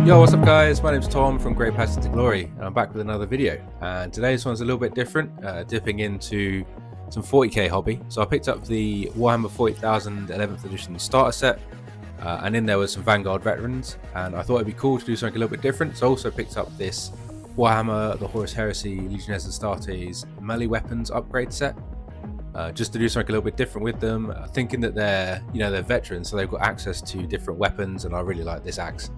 Yo, what's up guys? My name's Tom from Great Passage to Glory, and I'm back with another video. And today's one's a little bit different, dipping into some 40k hobby. So I picked up the Warhammer 40,000 11th edition starter set, and in there was some Vanguard Veterans, and I thought it'd be cool to do something a little bit different. So I also picked up this Warhammer, the Horus Heresy, Legiones Astartes melee weapons upgrade set, just to do something a little bit different with them, thinking that they're veterans, so they've got access to different weapons, and I really like this axe.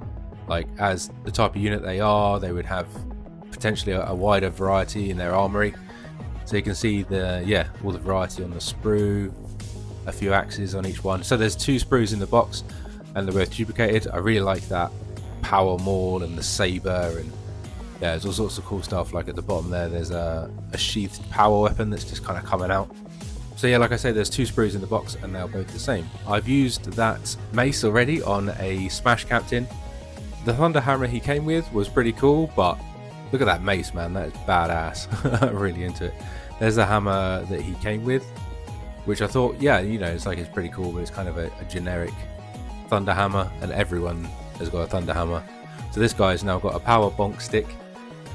Like, as the type of unit they are, they would have potentially a wider variety in their armory. So you can see all the variety on the sprue, a few axes on each one. So there's 2 sprues in the box, and they're both duplicated. I really like that power maul and the saber, and yeah, there's all sorts of cool stuff. Like at the bottom there's a sheathed power weapon that's just kind of coming out. So yeah, like I say, there's 2 sprues in the box, and they're both the same. I've used that mace already on a Smash Captain. The Thunder Hammer he came with was pretty cool, but look at that mace, man. That is badass. I'm really into it. There's the hammer that he came with, which I thought, yeah, it's pretty cool, but it's kind of a generic Thunder Hammer, and everyone has got a Thunder Hammer. So this guy's now got a power bonk stick.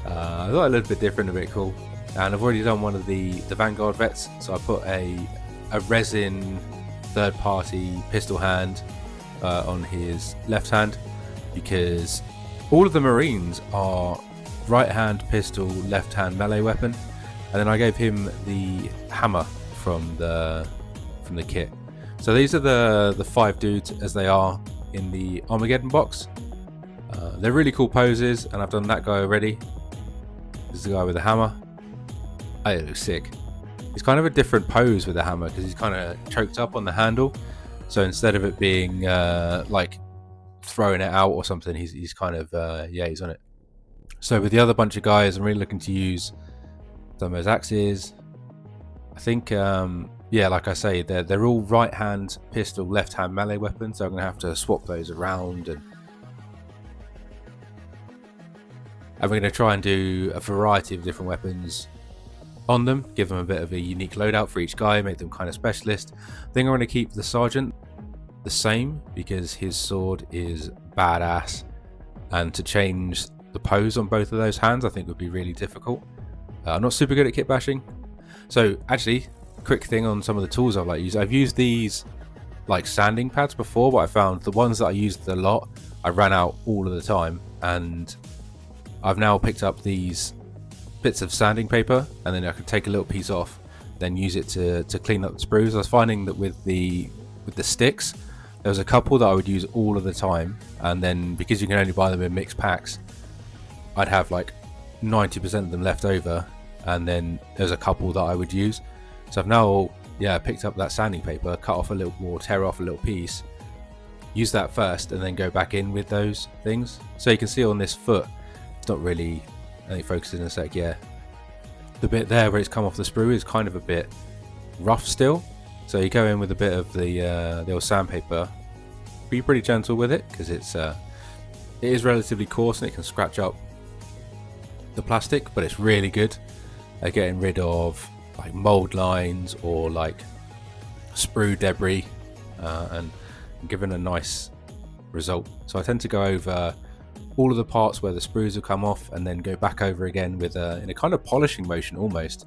I thought a little bit different, a bit cool. And I've already done one of the Vanguard Vets, so I put a resin third-party pistol hand on his left hand, because all of the Marines are right hand pistol, left hand melee weapon, and then I gave him the hammer from the kit. So these are the 5 dudes as they are in the Armageddon box. They're really cool poses, and I've done that guy already. This is the guy with the hammer. Oh, it looks sick. It's kind of a different pose with the hammer because he's kind of choked up on the handle. So instead of it being like throwing it out or something, he's kind of he's on it. So with the other bunch of guys, I'm really looking to use some of those axes. I think like I say, they're all right hand pistol, left hand melee weapons, so I'm gonna have to swap those around, and we're gonna try and do a variety of different weapons on them, give them a bit of a unique loadout for each guy, make them kind of specialist. I think I'm gonna keep the sergeant the same because his sword is badass, and to change the pose on both of those hands I think would be really difficult. I'm not super good at kit bashing. So actually, quick thing on some of the tools I've used these like sanding pads before, but I found the ones that I used a lot I ran out all of the time, and I've now picked up these bits of sanding paper, and then I can take a little piece off, then use it to clean up the sprues. I was finding that with the sticks, there was a couple that I would use all of the time, and then because you can only buy them in mixed packs, I'd have like 90% of them left over, and then there's a couple that I would use. So I've now picked up that sanding paper, cut off a little more, tear off a little piece, use that first, and then go back in with those things. So you can see on this foot, it's not really, I think focus in a sec, the bit there where it's come off the sprue is kind of a bit rough still. So you go in with a bit of the old sandpaper, be pretty gentle with it because it is relatively coarse and it can scratch up the plastic, but it's really good at getting rid of like mold lines or like sprue debris, and giving a nice result. So I tend to go over all of the parts where the sprues have come off, and then go back over again with in a kind of polishing motion almost,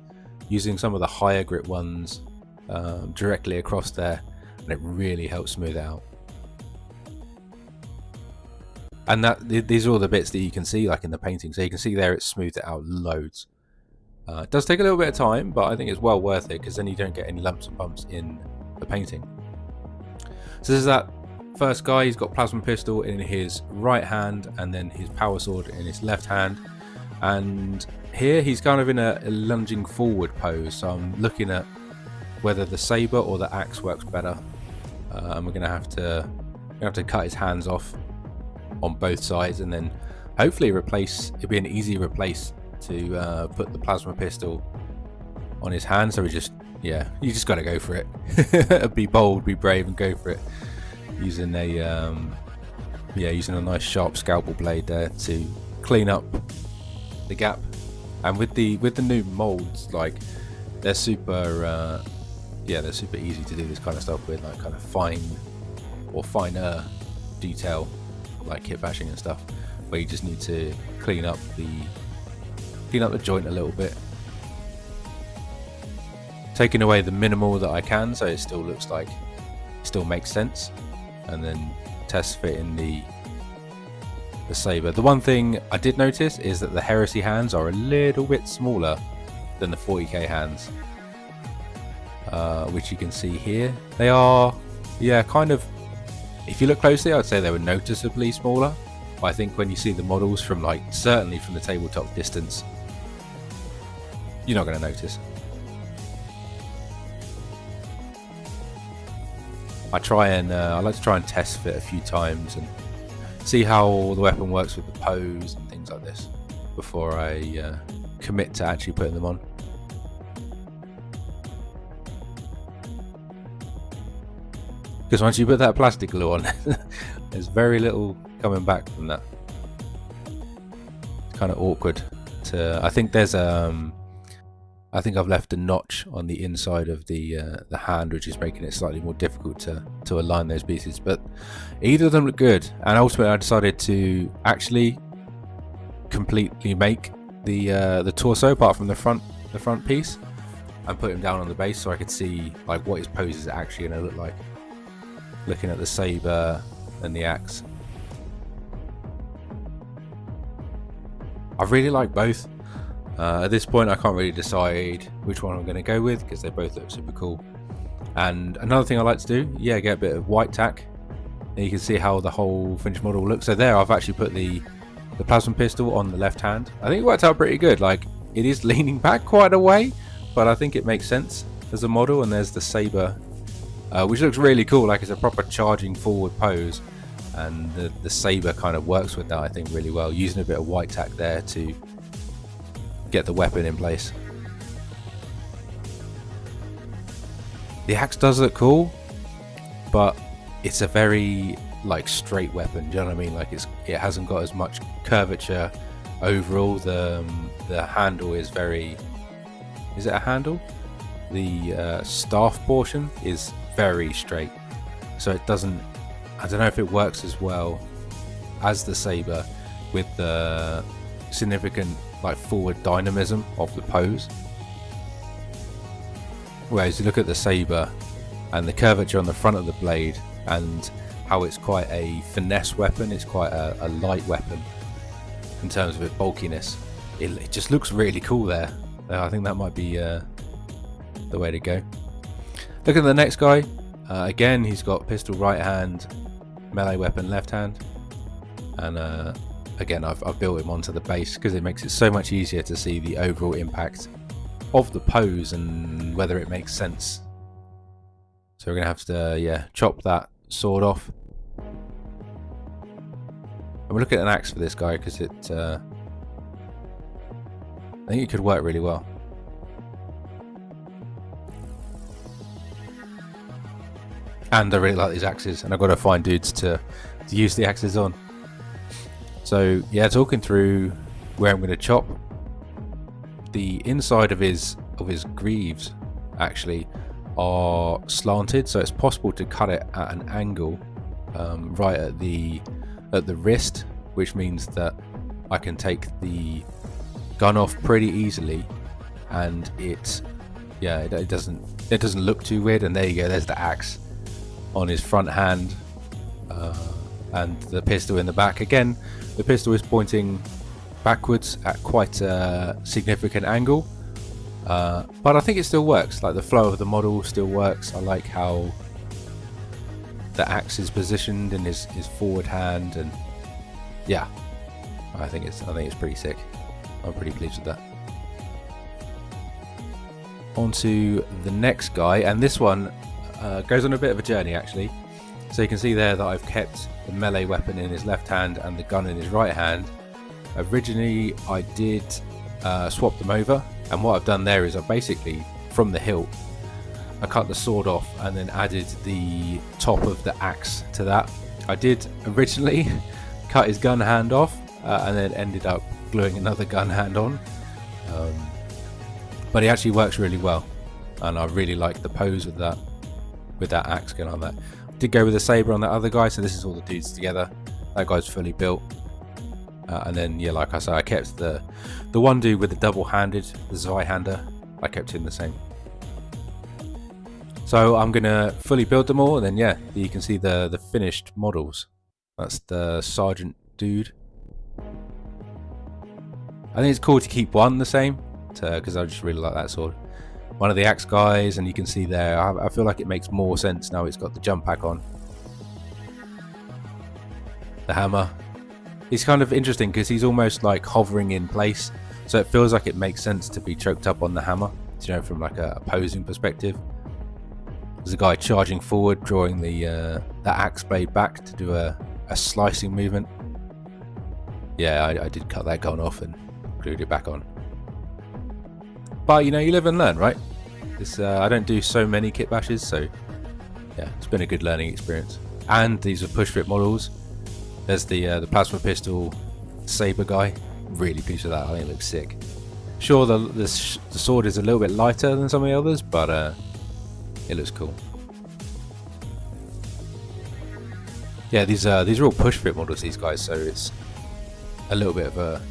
using some of the higher grit ones directly across there, and it really helps smooth it out. And these are all the bits that you can see like in the painting, so you can see there it's smoothed it out loads. It does take a little bit of time, but I think it's well worth it because then you don't get any lumps and bumps in the painting. So this is that first guy. He's got plasma pistol in his right hand and then his power sword in his left hand, and here he's kind of in a lunging forward pose, so I'm looking at whether the saber or the axe works better, and we're gonna have to cut his hands off on both sides, and then hopefully it'll be an easy replace to put the plasma pistol on his hand. So you just got to go for it. Be bold, be brave, and go for it, using a nice sharp scalpel blade there to clean up the gap. And with the new molds, like they're super easy to do this kind of stuff with, like kind of fine or finer detail like kitbashing and stuff. where you just need to clean up the joint a little bit, taking away the minimal that I can so it still looks like it still makes sense, and then test fit in the saber. The one thing I did notice is that the Heresy hands are a little bit smaller than the 40k hands, which you can see here. They are, yeah, kind of, if you look closely I'd say they were noticeably smaller, but I think when you see the models from, like, certainly from the tabletop distance, you're not going to notice. I like to try and test fit a few times and see how the weapon works with the pose and things like this before I commit to actually putting them on. Because once you put that plastic glue on, there's very little coming back from that. It's kind of awkward to, I think there's I think I've left a notch on the inside of the hand, which is making it slightly more difficult to align those pieces. But either of them look good, and ultimately I decided to actually completely make the torso apart from the front piece, and put him down on the base so I could see, like, what his pose is actually going to look like, looking at the saber and the axe. I really like both. At this point I can't really decide which one I'm going to go with because they both look super cool. And another thing I like to do, yeah, get a bit of white tack, and you can see how the whole finished model looks. So there I've actually put the plasma pistol on the left hand. I think it worked out pretty good. Like, it is leaning back quite a way, but I think it makes sense as a model. And there's the saber, which looks really cool, like it's a proper charging forward pose, and the saber kind of works with that, I think, really well, using a bit of white tack there to get the weapon in place. The axe does look cool, but it's a very, like, straight weapon. Do you know what I mean? Like, it hasn't got as much curvature overall. The handle is very, is it a handle? The staff portion is very straight, so it doesn't, I don't know if it works as well as the saber with the significant, like, forward dynamism of the pose. Whereas you look at the saber and the curvature on the front of the blade and how it's quite a finesse weapon, it's quite a light weapon in terms of its bulkiness. It just looks really cool there. I think that might be the way to go. Look at the next guy. Again, he's got pistol right hand, melee weapon left hand, and again I've built him onto the base because it makes it so much easier to see the overall impact of the pose and whether it makes sense. So we're gonna have to chop that sword off, and we'll look at an axe for this guy because I think it could work really well. And I really like these axes, and I've got to find dudes to use the axes on. So yeah, talking through where I'm going to chop, the inside of his greaves actually are slanted, so it's possible to cut it at an angle right at the wrist, which means that I can take the gun off pretty easily, and it doesn't look too weird. And there you go, there's the axe on his front hand, and the pistol in the back. Again, the pistol is pointing backwards at quite a significant angle, but I think it still works. Like, the flow of the model still works. I like how the axe is positioned in his forward hand, and yeah, I think it's pretty sick. I'm pretty pleased with that. On to the next guy, and this one goes on a bit of a journey actually. So you can see there that I've kept the melee weapon in his left hand and the gun in his right hand. Originally I did swap them over, and what I've done there is I basically, from the hilt, I cut the sword off and then added the top of the axe to that. I did originally cut his gun hand off and then ended up gluing another gun hand on, but it actually works really well, and I really like the pose with that axe gun on that. Did go with a saber on that other guy, so this is all the dudes together. That guy's fully built. And then, yeah, like I said, I kept the one dude with the double-handed, the Zweihander, I kept him the same. So I'm gonna fully build them all, and then yeah, you can see the finished models. That's the sergeant dude. I think it's cool to keep one the same, because I just really like that sword. One of the axe guys, and you can see there, I feel like it makes more sense now it's got the jump pack on. The hammer. He's kind of interesting because he's almost like hovering in place, so it feels like it makes sense to be choked up on the hammer, you know, from like a opposing perspective. There's a guy charging forward, drawing the axe blade back to do a slicing movement. Yeah, I did cut that gun off and glued it back on. But you know, you live and learn, right? This I don't do so many kit bashes, so yeah, it's been a good learning experience. And these are push fit models. There's the plasma pistol saber guy. Really pleased with that. I think it looks sick. Sure, the sword is a little bit lighter than some of the others, but it looks cool. Yeah, these are all push fit models, these guys, so it's a little bit of a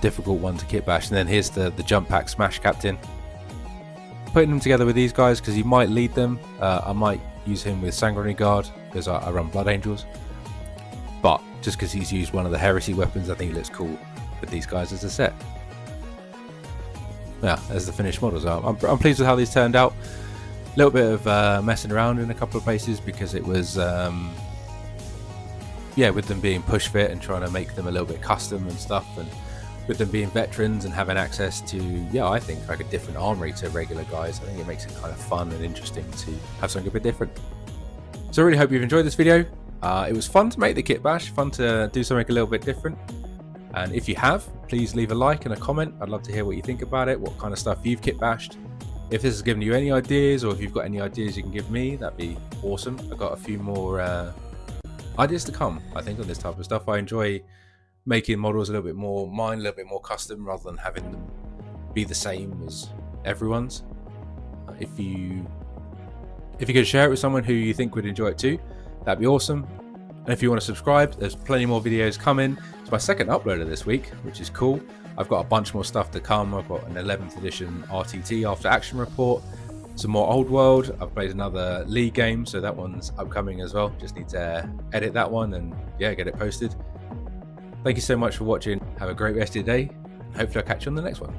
difficult one to kit bash. And then here's the jump pack smash captain. Putting them together with these guys because you might lead them. I might use him with Sanguinary Guard because I run Blood Angels. But just because he's used one of the Heresy weapons, I think it looks cool with these guys as a set. Yeah, as the finished models. I'm pleased with how these turned out. A little bit of messing around in a couple of places because it was, yeah, with them being push fit and trying to make them a little bit custom and stuff, and with them being veterans and having access to, yeah, I think like a different armory to regular guys. I think it makes it kind of fun and interesting to have something a bit different. So I really hope you've enjoyed this video. It was fun to make the kit bash, fun to do something a little bit different. And if you have, please leave a like and a comment. I'd love to hear what you think about it, what kind of stuff you've kit bashed. If this has given you any ideas, or if you've got any ideas you can give me, that'd be awesome. I've got a few more ideas to come, I think, on this type of stuff. I enjoy making models a little bit more mine, a little bit more custom, rather than having them be the same as everyone's. If you could share it with someone who you think would enjoy it too, that'd be awesome. And if you want to subscribe, there's plenty more videos coming. It's my second uploader this week, which is cool. I've got a bunch more stuff to come. I've got an 11th edition RTT After Action report, some more Old World. I've played another League game, so that one's upcoming as well. Just need to edit that one and yeah, get it posted. Thank you so much for watching. Have a great rest of your day. Hopefully I'll catch you on the next one.